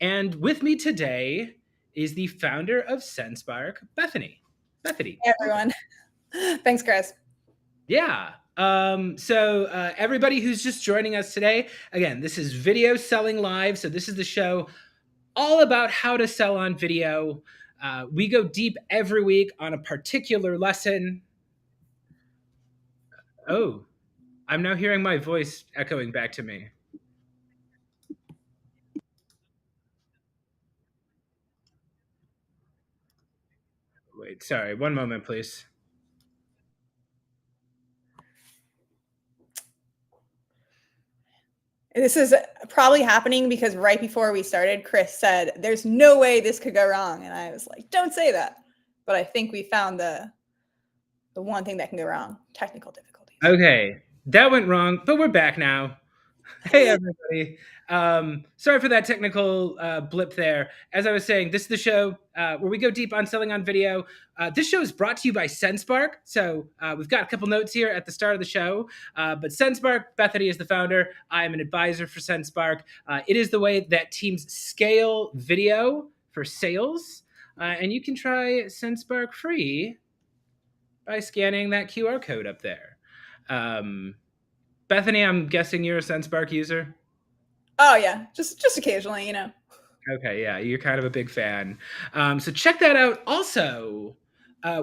And with me today is the founder of SendSpark, Bethany. Bethany. Hey, everyone. Thanks, Chris. Yeah. So everybody who's just joining us today, again, this is Video Selling Live. So this is the show all about how to sell on video. We go deep every week on a particular lesson. Oh, I'm now hearing my voice echoing back to me. Wait, sorry, one moment, please. This is probably happening because right before we started, Chris said, "There's no way this could go wrong," and I was like, "Don't say that." But I think we found the one thing that can go wrong: technical difficulties. Okay, that went wrong, but we're back now. Hey, everybody. Sorry for that technical blip there. As I was saying, this is the show where we go deep on selling on video. This show is brought to you by SendSpark. So we've got a couple notes here at the start of the show. But SendSpark, Bethany is the founder. I'm an advisor for SendSpark. It is the way that teams scale video for sales. And you can try SendSpark free by scanning that QR code up there. Bethany, I'm guessing you're a SendSpark user? Oh yeah, just occasionally, Okay, yeah, you're kind of a big fan. So check that out. Also,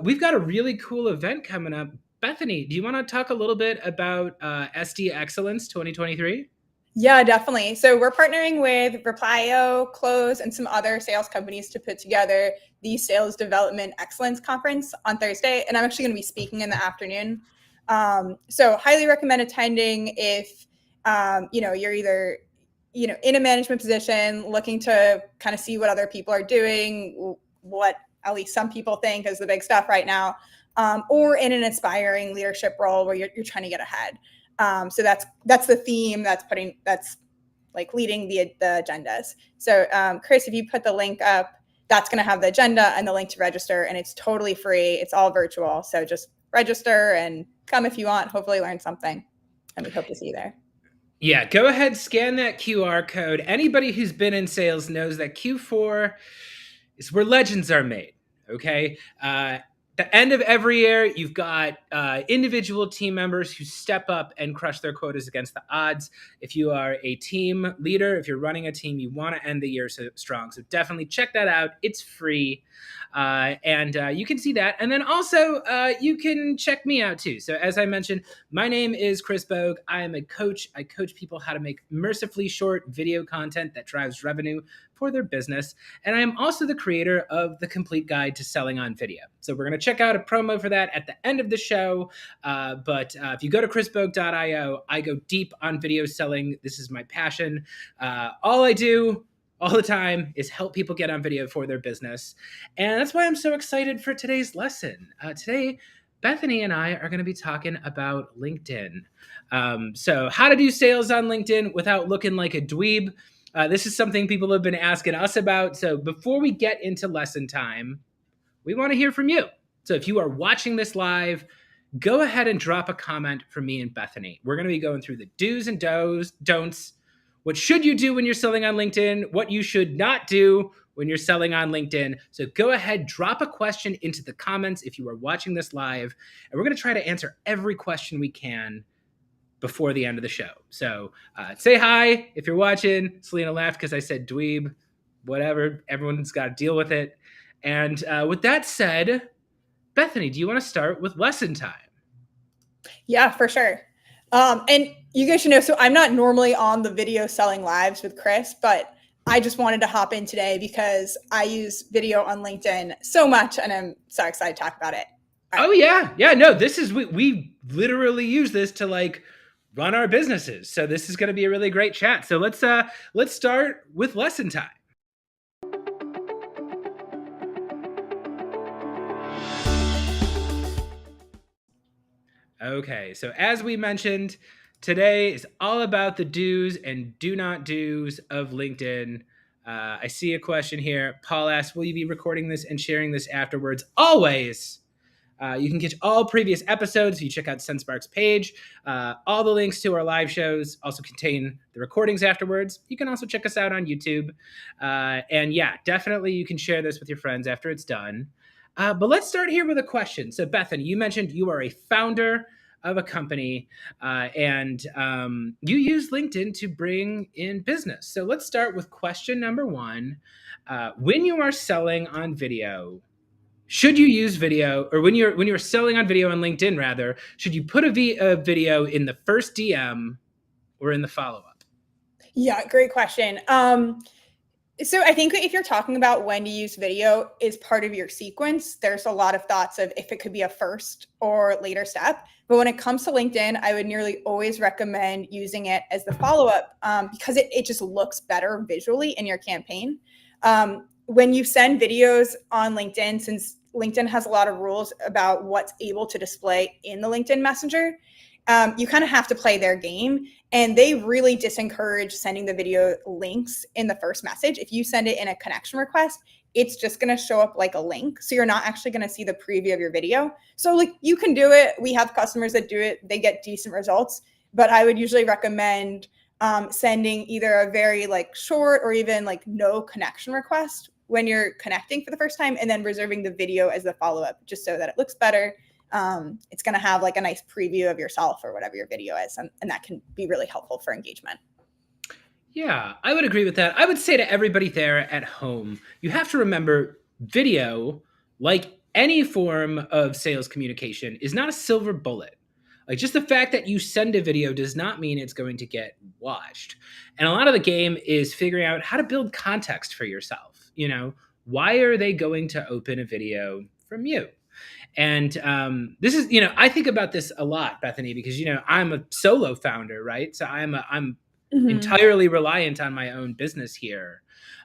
we've got a really cool event coming up. Bethany, do you want to talk a little bit about SD Excellence 2023? Yeah, definitely. So we're partnering with Replyo, Close, and some other sales companies to put together the Sales Development Excellence Conference on Thursday, and I'm actually going to be speaking in the afternoon. So highly recommend attending if you're either in a management position, looking to kind of see what other people are doing, what at least some people think is the big stuff right now, or in an aspiring leadership role where you're trying to get ahead. So that's the theme that's like leading the agendas. So Chris, if you put the link up, that's going to have the agenda and the link to register, and it's totally free. It's all virtual. So just register and come if you want, hopefully learn something. And we hope to see you there. Yeah, go ahead, scan that QR code. Anybody who's been in sales knows that Q4 is where legends are made, okay? The end of every year, you've got individual team members who step up and crush their quotas against the odds. If you are a team leader, if you're running a team, you want to end the year strong. So definitely check that out. It's free. And you can see that. And then also, you can check me out too. So as I mentioned, my name is Chris Bogue. I am a coach. I coach people how to make mercifully short video content that drives revenue for their business. And I am also the creator of the Complete Guide to Selling on Video. So we're going to check out a promo for that at the end of the show. But if you go to chrisbogue.io, I go deep on video selling. This is my passion. All I do all the time is help people get on video for their business. And that's why I'm so excited for today's lesson. Today, Bethany and I are going to be talking about LinkedIn. So how to do sales on LinkedIn without looking like a dweeb. This is something people have been asking us about. So before we get into lesson time, we want to hear from you. So if you are watching this live, go ahead and drop a comment for me and Bethany. We're going to be going through the do's and don'ts. What should you do when you're selling on LinkedIn? What you should not do when you're selling on LinkedIn. So go ahead, drop a question into the comments if you are watching this live. And we're going to try to answer every question we can before the end of the show. So say hi if you're watching. Selena laughed because I said dweeb. Whatever. Everyone's got to deal with it. And with that said, Bethany, do you want to start with lesson time? Yeah, for sure. And you guys should know, so I'm not normally on the video selling lives with Chris, but I just wanted to hop in today because I use video on LinkedIn so much, and I'm so excited to talk about it. Right. Oh yeah. No, this is we literally use this to like run our businesses. So this is going to be a really great chat. So let's start with lesson time. Okay, so as we mentioned, today is all about the do's and do not do's of LinkedIn. I see a question here. Paul asks, will you be recording this and sharing this afterwards? Always. You can catch all previous episodes if you check out SendSpark's page. All the links to our live shows also contain the recordings afterwards. You can also check us out on YouTube. And yeah, definitely you can share this with your friends after it's done. But let's start here with a question. So, Bethany, you mentioned you are a founder of a company and you use LinkedIn to bring in business. So, let's start with question number one. When you are selling on video, should you use video, or when you're selling on video on LinkedIn, rather, should you put a video in the first DM or in the follow up? Yeah, great question. So I think if you're talking about when to use video is part of your sequence, there's a lot of thoughts of if it could be a first or later step. But when it comes to LinkedIn, I would nearly always recommend using it as the follow-up because it just looks better visually in your campaign. When you send videos on LinkedIn, since LinkedIn has a lot of rules about what's able to display in the LinkedIn Messenger, you kind of have to play their game. And they really disencourage sending the video links in the first message. If you send it in a connection request, it's just going to show up like a link. So you're not actually going to see the preview of your video. So like you can do it. We have customers that do it. They get decent results. But I would usually recommend sending either a very like short or even like no connection request when you're connecting for the first time, and then reserving the video as the follow-up just so that it looks better. It's going to have like a nice preview of yourself or whatever your video is. And that can be really helpful for engagement. Yeah, I would agree with that. I would say to everybody there at home, you have to remember video, like any form of sales communication, is not a silver bullet. Like just the fact that you send a video does not mean it's going to get watched. And a lot of the game is figuring out how to build context for yourself. You know, why are they going to open a video from you? And this is, I think about this a lot, Bethany, because I'm a solo founder, right? So I'm entirely reliant on my own business here.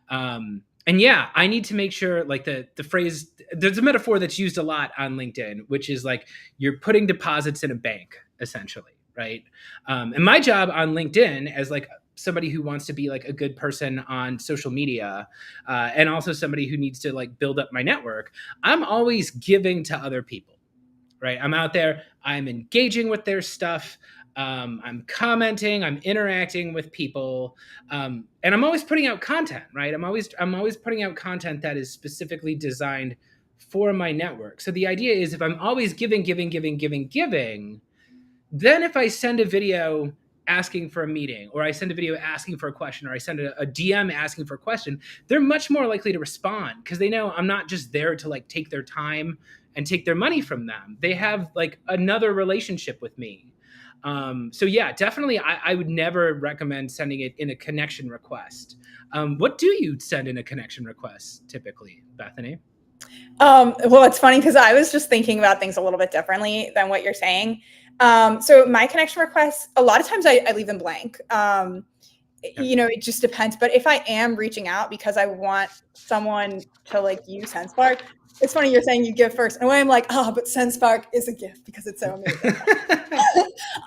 And yeah, I need to make sure, like the phrase, there's a metaphor that's used a lot on LinkedIn, which is like you're putting deposits in a bank, essentially, right? And my job on LinkedIn as like somebody who wants to be like a good person on social media and also somebody who needs to like build up my network, I'm always giving to other people, right? I'm out there, I'm engaging with their stuff. I'm commenting, I'm interacting with people, and I'm always putting out content, right? I'm always putting out content that is specifically designed for my network. So the idea is if I'm always giving, then if I send a video asking for a meeting, or I send a video asking for a question, or I send a DM asking for a question, they're much more likely to respond because they know I'm not just there to like take their time and take their money from them. They have like another relationship with me. So yeah, definitely I would never recommend sending it in a connection request. What do you send in a connection request typically, Bethany? Well, it's funny because I was just thinking about things a little bit differently than what you're saying. So my connection requests, a lot of times I leave them blank. It just depends. But if I am reaching out because I want someone to like use SendSpark, it's funny you're saying you give first. And when I'm like, but SendSpark is a gift because it's so amazing.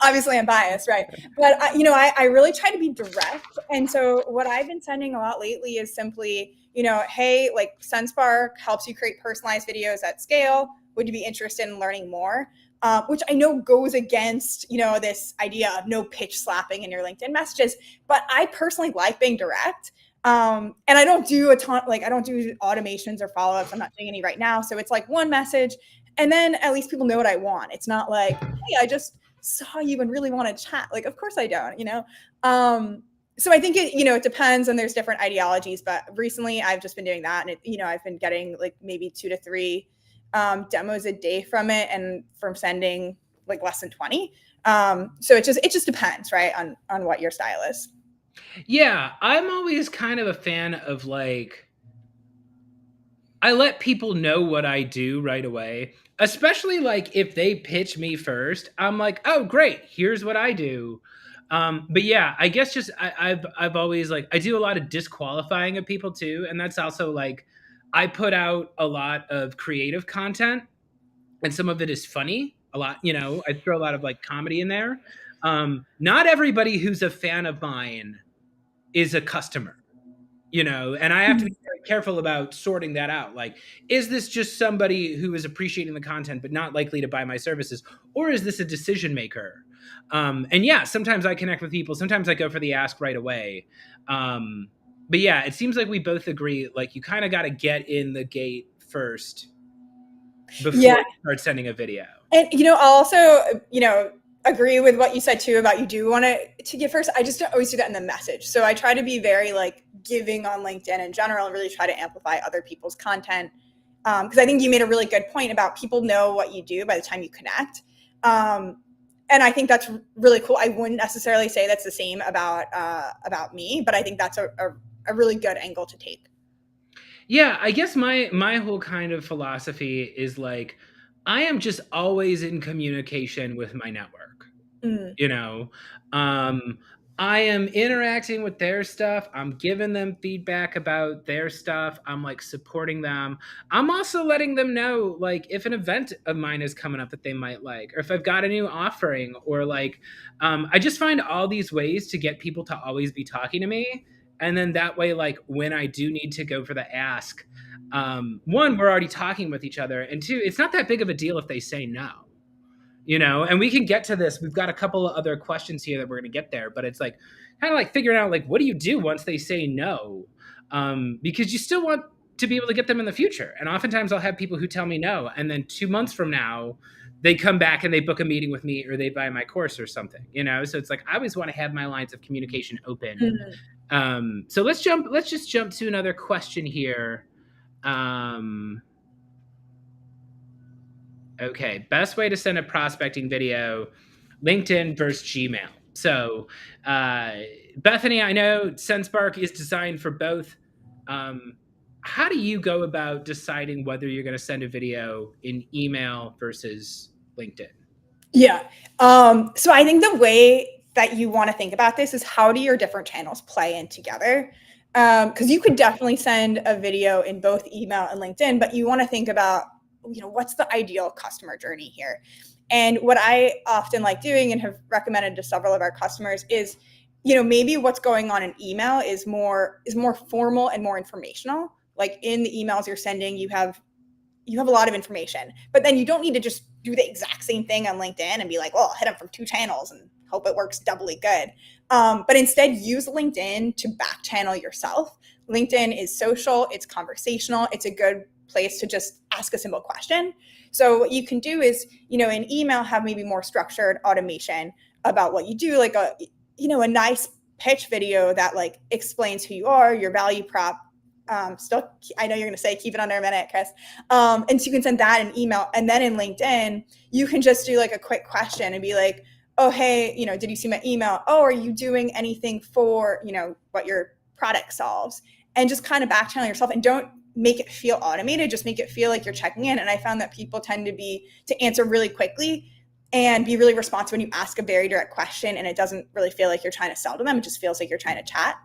Obviously I'm biased, right? But I really try to be direct. And so what I've been sending a lot lately is simply, hey, like SendSpark helps you create personalized videos at scale. Would you be interested in learning more? Which I know goes against, this idea of no pitch slapping in your LinkedIn messages. But I personally like being direct. And I don't do a ton, like I don't do automations or follow-ups. I'm not doing any right now. So it's like one message. And then at least people know what I want. It's not like, hey, I just saw you and really want to chat. Like, of course I don't, So I think it depends, and there's different ideologies, but recently I've just been doing that. And I've been getting like maybe 2 to 3 demos a day from it, and from sending like less than 20. So it just depends, right, on what your style is. Yeah, I'm always kind of a fan of like, I let people know what I do right away, especially like if they pitch me first. I'm like, oh great, here's what I do. But yeah, I guess just I've always like I do a lot of disqualifying of people too, and that's also like I put out a lot of creative content, and some of it is funny. A lot, I throw a lot of like comedy in there. Not everybody who's a fan of mine is a customer, and I have to be very careful about sorting that out. Like, is this just somebody who is appreciating the content but not likely to buy my services, or is this a decision maker? And yeah, sometimes I connect with people. Sometimes I go for the ask right away. But yeah, it seems like we both agree. Like, you kind of got to get in the gate first before Yeah. you start sending a video. And, I'll also, agree with what you said too about you do want to get first. I just don't always do that in the message. So I try to be very like giving on LinkedIn in general and really try to amplify other people's content. Because I think you made a really good point about people know what you do by the time you connect. And I think that's really cool. I wouldn't necessarily say that's the same about me, but I think that's a really good angle to take. Yeah, I guess my whole kind of philosophy is like, I am just always in communication with my network. Mm. You know, um, I am interacting with their stuff. I'm giving them feedback about their stuff. I'm like supporting them. I'm also letting them know, like, if an event of mine is coming up that they might like, or if I've got a new offering, or like, I just find all these ways to get people to always be talking to me. And then that way, like, when I do need to go for the ask, one, we're already talking with each other. And two, it's not that big of a deal if they say no. And we can get to this. We've got a couple of other questions here that we're going to get there, but it's like kind of like figuring out, like, what do you do once they say no? Because you still want to be able to get them in the future. And oftentimes I'll have people who tell me no, and then 2 months from now they come back and they book a meeting with me, or they buy my course or something. So it's like I always want to have my lines of communication open. So let's just jump to another question here. Okay, best way to send a prospecting video, LinkedIn versus Gmail. So, Bethany, I know SendSpark is designed for both. How do you go about deciding whether you're going to send a video in email versus LinkedIn? Yeah. So I think the way that you want to think about this is, how do your different channels play in together? Because you could definitely send a video in both email and LinkedIn, but you want to think about, what's the ideal customer journey here? And what I often like doing and have recommended to several of our customers is, maybe what's going on in email is more formal and more informational. Like, in the emails you're sending, you have a lot of information, but then you don't need to just do the exact same thing on LinkedIn and be like, well, I'll hit them from 2 channels and hope it works doubly good. But instead, use LinkedIn to back channel yourself. LinkedIn is social, it's conversational, it's a good place to just ask a simple question. So what you can do is, in email, have maybe more structured automation about what you do, like a nice pitch video that like explains who you are, your value prop. Still, I know you're going to say keep it under a minute, Chris. And so you can send that in email, and then in LinkedIn, you can just do like a quick question and be like, oh, hey, did you see my email? Oh, are you doing anything for, what your product solves? And just kind of back channel yourself, and don't make it feel automated. Just make it feel like you're checking in. And I found that people tend to answer really quickly and be really responsive when you ask a very direct question, and it doesn't really feel like you're trying to sell to them. It just feels like you're trying to chat.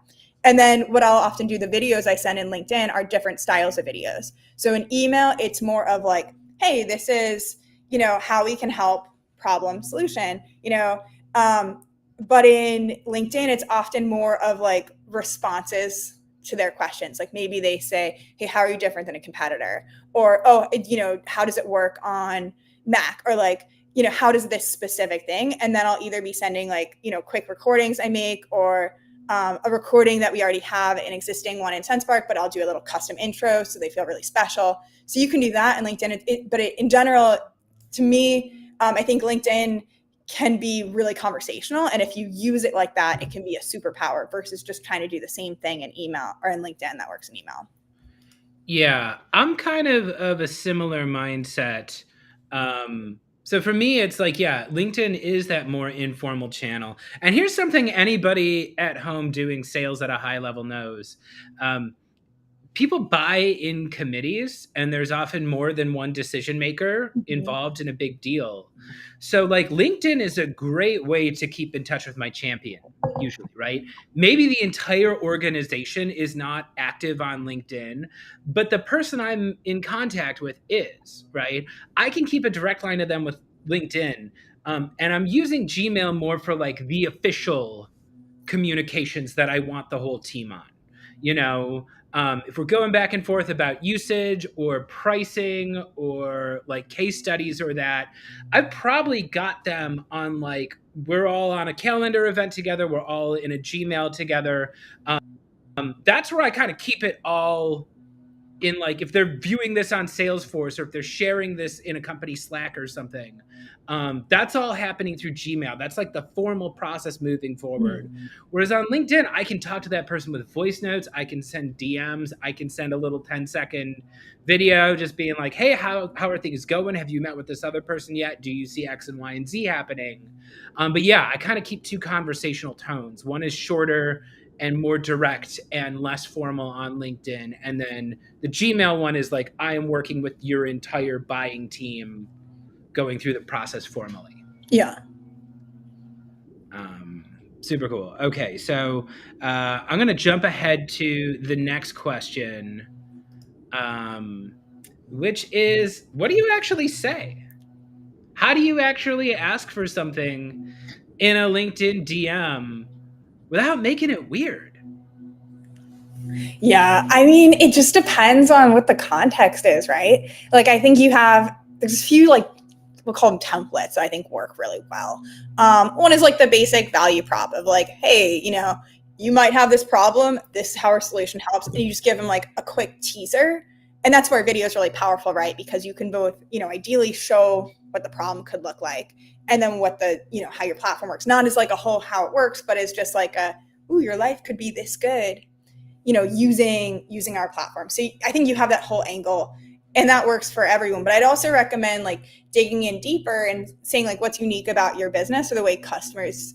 And then what I'll often do, the videos I send in LinkedIn are different styles of videos. So in email, it's more of like, hey, this is, how we can help, problem, solution, but in LinkedIn, it's often more of like responses to their questions. Like, maybe they say, hey, how are you different than a competitor? Or, oh, how does it work on Mac? Or like, how does this specific thing? And then I'll either be sending like, quick recordings I make, or a recording that we already have, an existing one in SendSpark, but I'll do a little custom intro so they feel really special. So you can do that in LinkedIn. But in general, to me, I think LinkedIn can be really conversational. And if you use it like that, it can be a superpower versus just trying to do the same thing in email or in LinkedIn that works in email. Yeah, I'm kind of a similar mindset. So for me, it's like, yeah, LinkedIn is that more informal channel. And here's something anybody at home doing sales at a high level knows. People buy in committees, and there's often more than one decision maker involved in a big deal. So like, LinkedIn is a great way to keep in touch with my champion, usually, right? Maybe the entire organization is not active on LinkedIn, but the person I'm in contact with is, right? I can keep a direct line to them with LinkedIn. And I'm using Gmail more for like the official communications that I want the whole team on, If we're going back and forth about usage or pricing or like case studies or that, I've probably got them on like, we're all on a calendar event together, we're all in a Gmail together. That's where I kind of keep it all in, like if they're viewing this on Salesforce or if they're sharing this in a company Slack or something, that's all happening through Gmail. That's like the formal process moving forward. Whereas on LinkedIn, I can talk to that person with voice notes. I can send DMs. I can send a little 10-second video just being like, hey, how are things going? Have you met with this other person yet? Do you see X and Y and Z happening? But yeah, I kind of keep two conversational tones. One is shorter and more direct and less formal on LinkedIn. And then the Gmail one is like, I am working with your entire buying team going through the process formally. Yeah. Super cool. Okay, so I'm going to jump ahead to the next question, which is, what do you actually say? How do you actually ask for something in a LinkedIn DM without making it weird? Yeah, I mean, it just depends on what the context is, right? Like, I think there's a few, like, we'll call them templates, I think work really well. One is like the basic value prop of like, hey, you might have this problem. This is how our solution helps. And you just give them like a quick teaser. And that's where video is really powerful, right? Because you can both, ideally show what the problem could look like and then what how your platform works. Not as like a whole how it works, but it's just like ooh, your life could be this good, using our platform. So I think you have that whole angle and that works for everyone. But I'd also recommend like digging in deeper and saying like what's unique about your business or the way customers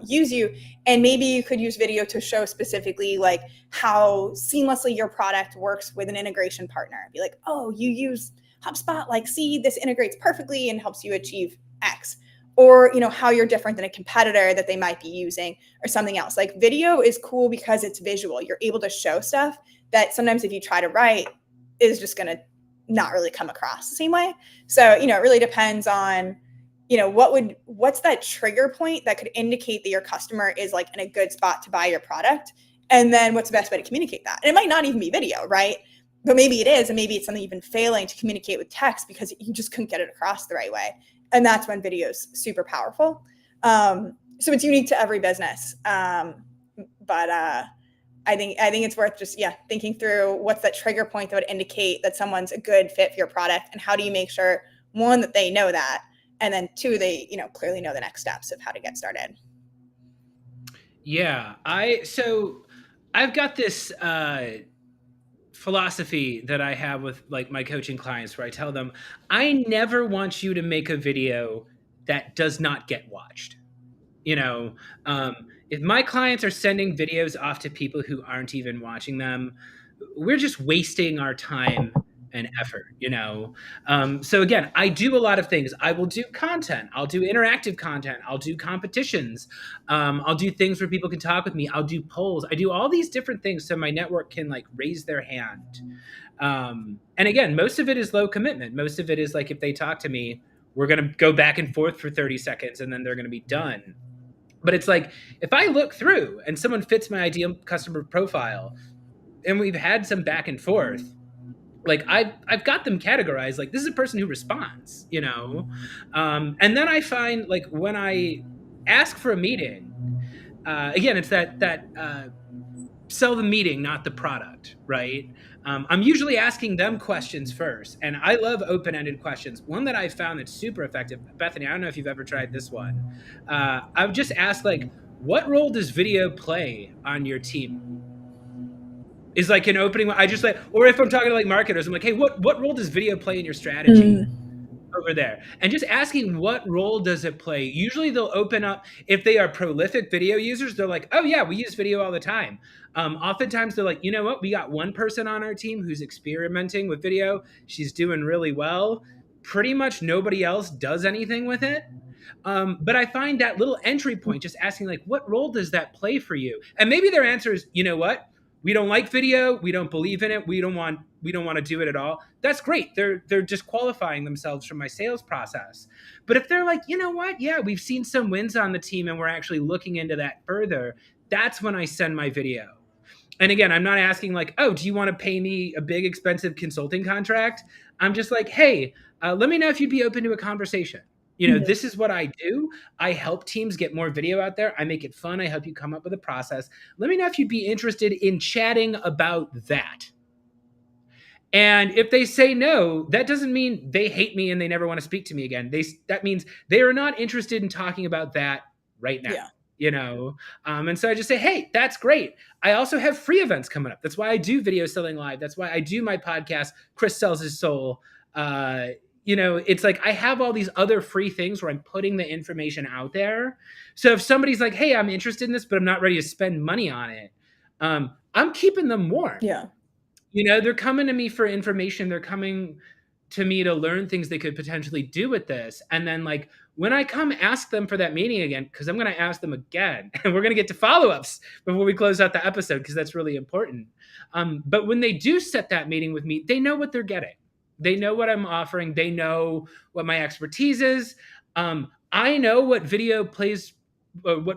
use you. And maybe you could use video to show specifically like how seamlessly your product works with an integration partner. Be like, oh, you use HubSpot, like, see, this integrates perfectly and helps you achieve X. Or, how you're different than a competitor that they might be using or something else. Like video is cool because it's visual. You're able to show stuff that sometimes if you try to write is just going to not really come across the same way. So, it really depends on, what's that trigger point that could indicate that your customer is like in a good spot to buy your product. And then what's the best way to communicate that? And it might not even be video, right? But maybe it is. And maybe it's something you've been failing to communicate with text because you just couldn't get it across the right way. And that's when video is super powerful. So it's unique to every business. But I think it's worth just, thinking through what's that trigger point that would indicate that someone's a good fit for your product. And how do you make sure, one, that they know that, and then two, they, clearly know the next steps of how to get started. Yeah, I've got this philosophy that I have with like my coaching clients where I tell them, I never want you to make a video that does not get watched. If my clients are sending videos off to people who aren't even watching them, we're just wasting our time and effort. So again, I do a lot of things. I will do content. I'll do interactive content. I'll do competitions. I'll do things where people can talk with me. I'll do polls. I do all these different things so my network can like raise their hand. And again, most of it is low commitment. Most of it is like, if they talk to me, we're going to go back and forth for 30 seconds and then they're going to be done. But it's like, if I look through and someone fits my ideal customer profile and we've had some back and forth, like I've got them categorized, like this is a person who responds, and then I find like when I ask for a meeting, again, it's that sell the meeting, not the product, right? I'm usually asking them questions first, and I love open-ended questions. One that I found that's super effective, Bethany, I don't know if you've ever tried this one. I would just ask like, what role does video play on your team? Is like an opening. I just like, or if I'm talking to like marketers, I'm like, hey, what role does video play in your strategy over there? And just asking what role does it play? Usually they'll open up, if they are prolific video users, they're like, oh yeah, we use video all the time. Oftentimes they're like, you know what? We got one person on our team who's experimenting with video. She's doing really well. Pretty much nobody else does anything with it. But I find that little entry point, just asking like, what role does that play for you? And maybe their answer is, you know what? We don't like video. We don't believe in it. We don't want to do it at all. That's great. They're disqualifying themselves from my sales process. But if they're like, you know what? Yeah, we've seen some wins on the team and we're actually looking into that further. That's when I send my video. And again, I'm not asking like, oh, do you want to pay me a big expensive consulting contract? I'm just like, hey, let me know if you'd be open to a conversation. Mhm. This is what I do. I help teams get more video out there. I make it fun. I help you come up with a process. Let me know if you'd be interested in chatting about that. And if they say no, that doesn't mean they hate me and they never want to speak to me again. That means they are not interested in talking about that right now. Yeah. And so I just say, hey, that's great. I also have free events coming up. That's why I do Video Selling Live. That's why I do my podcast, Chris Sells His Soul. It's like I have all these other free things where I'm putting the information out there. So if somebody's like, hey, I'm interested in this, but I'm not ready to spend money on it, I'm keeping them warm. Yeah. They're coming to me for information. They're coming to me to learn things they could potentially do with this. And then, like, when I come ask them for that meeting again, because I'm going to ask them again, and we're going to get to follow-ups before we close out the episode, because that's really important. But when they do set that meeting with me, they know what they're getting. They know what I'm offering. They know what my expertise is. I know what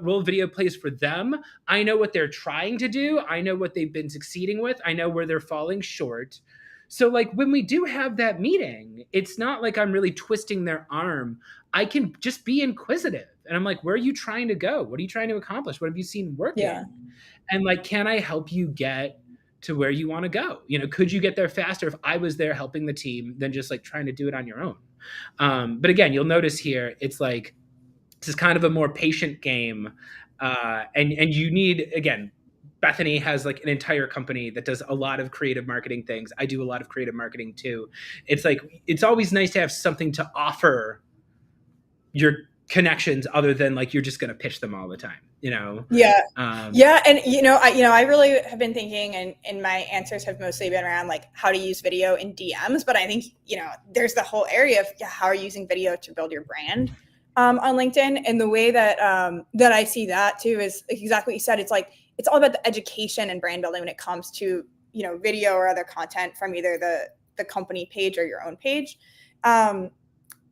role video plays for them. I know what they're trying to do. I know what they've been succeeding with. I know where they're falling short. So, like, when we do have that meeting, it's not like I'm really twisting their arm. I can just be inquisitive. And I'm like, where are you trying to go? What are you trying to accomplish? What have you seen working? Yeah. And, like, can I help you get to where you want to go? Could you get there faster if I was there helping the team than just like trying to do it on your own? But again, you'll notice here, it's like, this is kind of a more patient game. And you need, again, Bethany has like an entire company that does a lot of creative marketing things. I do a lot of creative marketing too. It's like, it's always nice to have something to offer your connections other than like you're just going to pitch them all the time. Yeah. And I really have been thinking, and my answers have mostly been around like how to use video in DMs, but I think there's the whole area of how are you using video to build your brand on LinkedIn. And the way that that I see that too is like exactly what you said. It's like it's all about the education and brand building when it comes to video or other content from either the company page or your own page.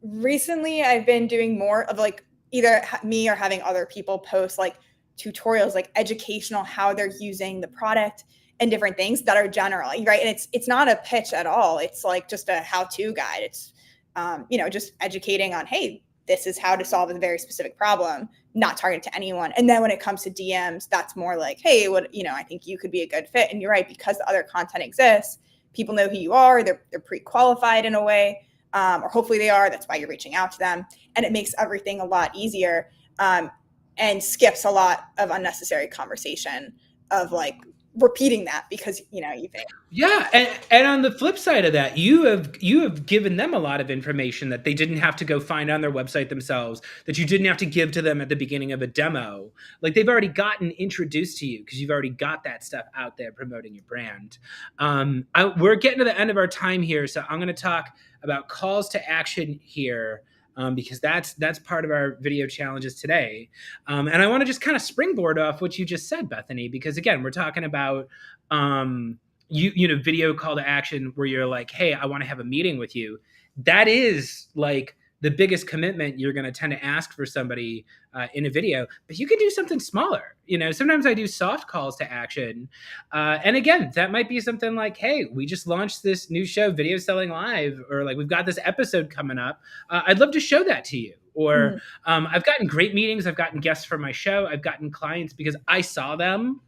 Recently, I've been doing more of like either me or having other people post like tutorials, like educational, how they're using the product and different things that are general, right? And it's not a pitch at all. It's like just a how-to guide. It's, just educating on, hey, this is how to solve a very specific problem, not targeted to anyone. And then when it comes to DMs, that's more like, hey, I think you could be a good fit. And you're right, because the other content exists, people know who you are. They're pre-qualified in a way. Or hopefully they are. That's why you're reaching out to them. And it makes everything a lot easier and skips a lot of unnecessary conversation of like repeating that because, you think. Yeah. And on the flip side of that, you have given them a lot of information that they didn't have to go find on their website themselves, that you didn't have to give to them at the beginning of a demo. Like they've already gotten introduced to you because you've already got that stuff out there promoting your brand. We're getting to the end of our time here. So I'm going to talk about calls to action here. Because that's part of our video challenges today. And I want to just kind of springboard off what you just said, Bethany, because again, we're talking about video call to action where you're like, hey, I want to have a meeting with you. That is like the biggest commitment you're going to tend to ask for somebody in a video, but you can do something smaller. Sometimes I do soft calls to action. And again, that might be something like, hey, we just launched this new show, Video Selling Live, or like we've got this episode coming up. I'd love to show that to you. Or I've gotten great meetings. I've gotten guests for my show. I've gotten clients because I saw them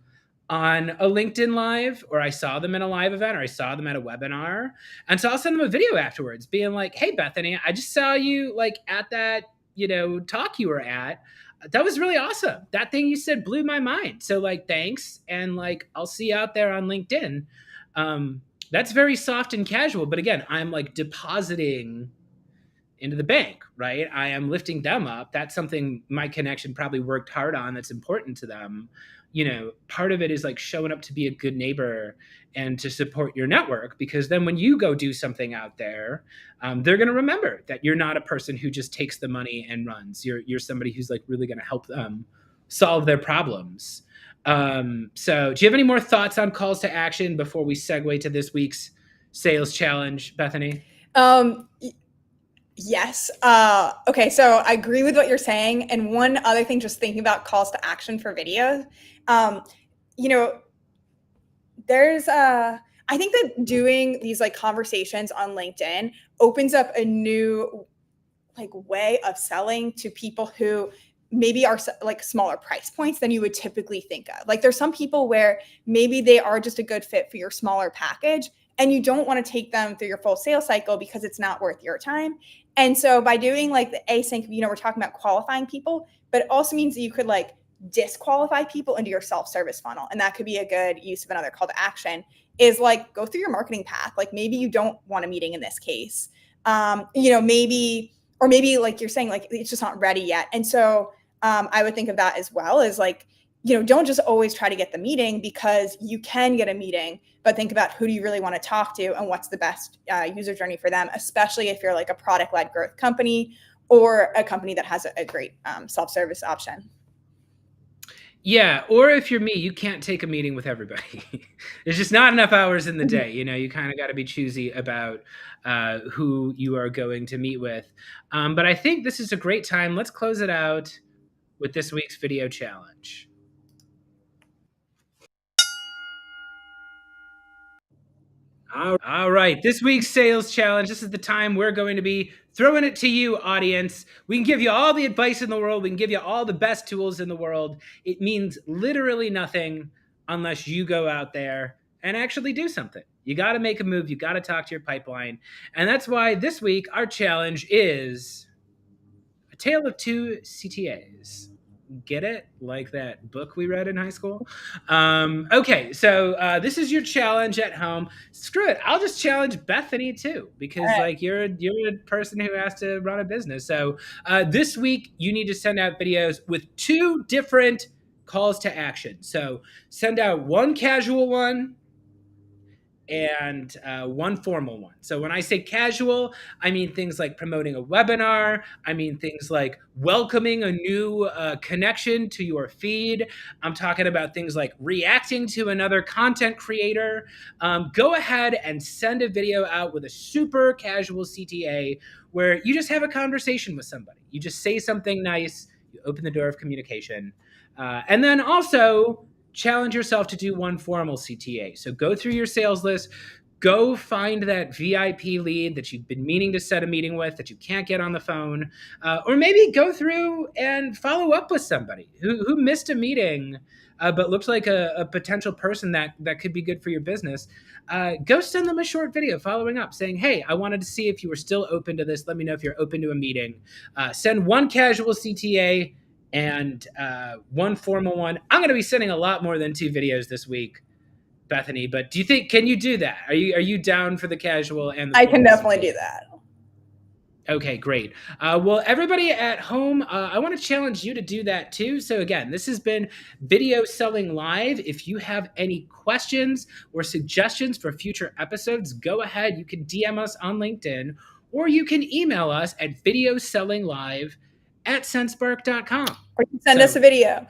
on a LinkedIn Live, or I saw them in a live event, or I saw them at a webinar. And so I'll send them a video afterwards being like, hey, Bethany, I just saw you like at that, talk you were at. That was really awesome. That thing you said blew my mind. So like, thanks. And like, I'll see you out there on LinkedIn. That's very soft and casual. But again, I'm like depositing into the bank, right? I am lifting them up. That's something my connection probably worked hard on. That's important to them. Part of it is like showing up to be a good neighbor and to support your network, because then when you go do something out there, they're going to remember that you're not a person who just takes the money and runs. You're somebody who's like really going to help them solve their problems. So do you have any more thoughts on calls to action before we segue to this week's sales challenge, Bethany? Yes. Okay. So I agree with what you're saying. And one other thing, just thinking about calls to action for videos, there's I think that doing these like conversations on LinkedIn opens up a new like way of selling to people who maybe are like smaller price points than you would typically think of. Like there's some people where maybe they are just a good fit for your smaller package and you don't want to take them through your full sales cycle because it's not worth your time. And so by doing like the async, you know, we're talking about qualifying people, but it also means that you could like disqualify people into your self-service funnel. And that could be a good use of another call to action is like go through your marketing path. Like maybe you don't want a meeting in this case. You know, maybe like you're saying, like it's just not ready yet. And so I would think of that as well as like, you know, don't just always try to get the meeting because you can get a meeting, but think about who do you really want to talk to and what's the best user journey for them, especially if you're like a product-led growth company or a company that has a great self-service option. Yeah, or if you're me, you can't take a meeting with everybody. There's just not enough hours in the day. You know, you kind of got to be choosy about who you are going to meet with. But I think this is a great time. Let's close it out with this week's video challenge. All right, this week's sales challenge. This is the time we're going to be throwing it to you, audience. We can give you all the advice in the world. We can give you all the best tools in the world. It means literally nothing unless you go out there and actually do something. You got to make a move. You got to talk to your pipeline. And that's why this week our challenge is A Tale of Two CTAs. Get it? Like that book we read in high school? Okay, so this is your challenge at home. Screw it. I'll just challenge Bethany too, because like you're a person who has to run a business. So this week you need to send out videos with 2 different calls to action. So send out one casual one and one formal one. So when I say casual, I mean things like promoting a webinar. I mean things like welcoming a new connection to your feed. I'm talking about things like reacting to another content creator. Go ahead and send a video out with a super casual CTA where you just have a conversation with somebody. You just say something nice. You open the door of communication. And then also, challenge yourself to do one formal CTA. So go through your sales list, go find that VIP lead that you've been meaning to set a meeting with that you can't get on the phone, or maybe go through and follow up with somebody who missed a meeting but looks like a potential person that could be good for your business. Go send them a short video following up saying, hey, I wanted to see if you were still open to this. Let me know if you're open to a meeting. Send one casual CTA and one formal one. I'm going to be sending a lot more than 2 videos this week, Bethany. But do you think, can you do that? Are you down for the casual and the I can definitely do that. Okay, great. Well, everybody at home, I want to challenge you to do that too. So again, this has been Video Selling Live. If you have any questions or suggestions for future episodes, go ahead. You can DM us on LinkedIn, or you can email us at videossellinglive@senspark.com. Or you can send us a video.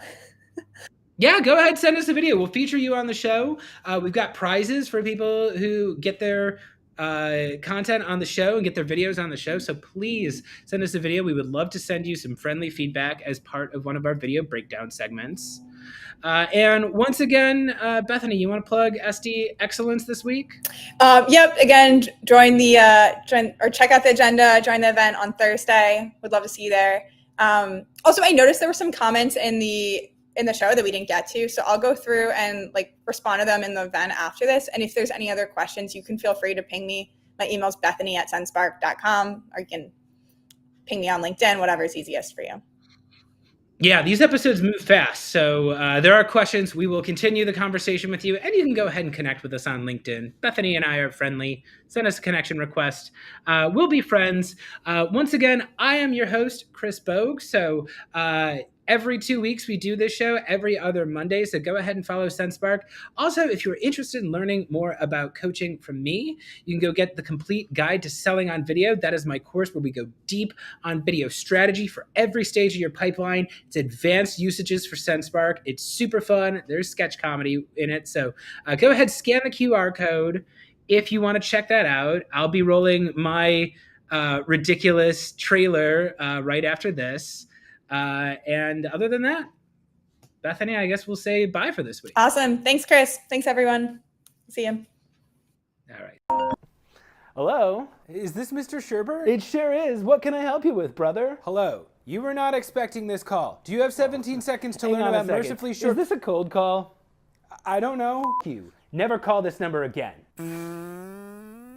Yeah, go ahead, send us a video. We'll feature you on the show. We've got prizes for people who get their content on the show and get their videos on the show. So please send us a video. We would love to send you some friendly feedback as part of one of our video breakdown segments. And once again, Bethany, you want to plug SD Excellence this week? Yep. Again, join the or check out the agenda. Join the event on Thursday. Would love to see you there. Also, I noticed there were some comments in the show that we didn't get to, so I'll go through and like respond to them in the event after this. And if there's any other questions, you can feel free to ping me. My email is bethany@senspark.com, or you can ping me on LinkedIn, whatever is easiest for you. Yeah, these episodes move fast, so there are questions. We will continue the conversation with you, and you can go ahead and connect with us on LinkedIn. Bethany and I are friendly. Send us a connection request. We'll be friends. Once again, I am your host, Chris Bogue. So every 2 weeks, we do this show every other Monday. So go ahead and follow SenseSpark. Also, if you're interested in learning more about coaching from me, you can go get the complete guide to selling on video. That is my course where we go deep on video strategy for every stage of your pipeline. It's advanced usages for SenseSpark. It's super fun. There's sketch comedy in it. So go ahead, scan the QR code if you want to check that out. I'll be rolling my ridiculous trailer right after this. And other than that, Bethany, I guess we'll say bye for this week. Awesome. Thanks, Chris. Thanks, everyone. See you. All right. Hello? Is this Mr. Sherber? It sure is. What can I help you with, brother? Hello. You were not expecting this call. Do you have 17 seconds to Hang learn on a about second. mercifully Is short? this a cold call? I don't know. You. Never call this number again.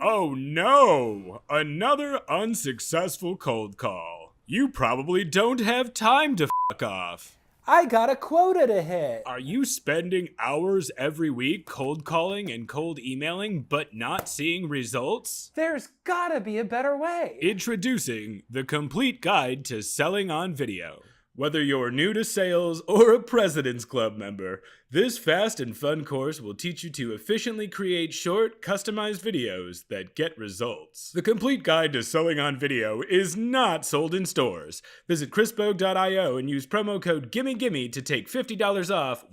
Oh no! Another unsuccessful cold call. You probably don't have time to fuck off. I got a quota to hit. Are you spending hours every week cold calling and cold emailing but not seeing results? There's gotta be a better way. Introducing the complete guide to selling on video. Whether you're new to sales or a President's Club member, this fast and fun course will teach you to efficiently create short, customized videos that get results. The complete guide to selling on video is not sold in stores. Visit chrisbogue.io and use promo code GIMMEGIMME to take $50 off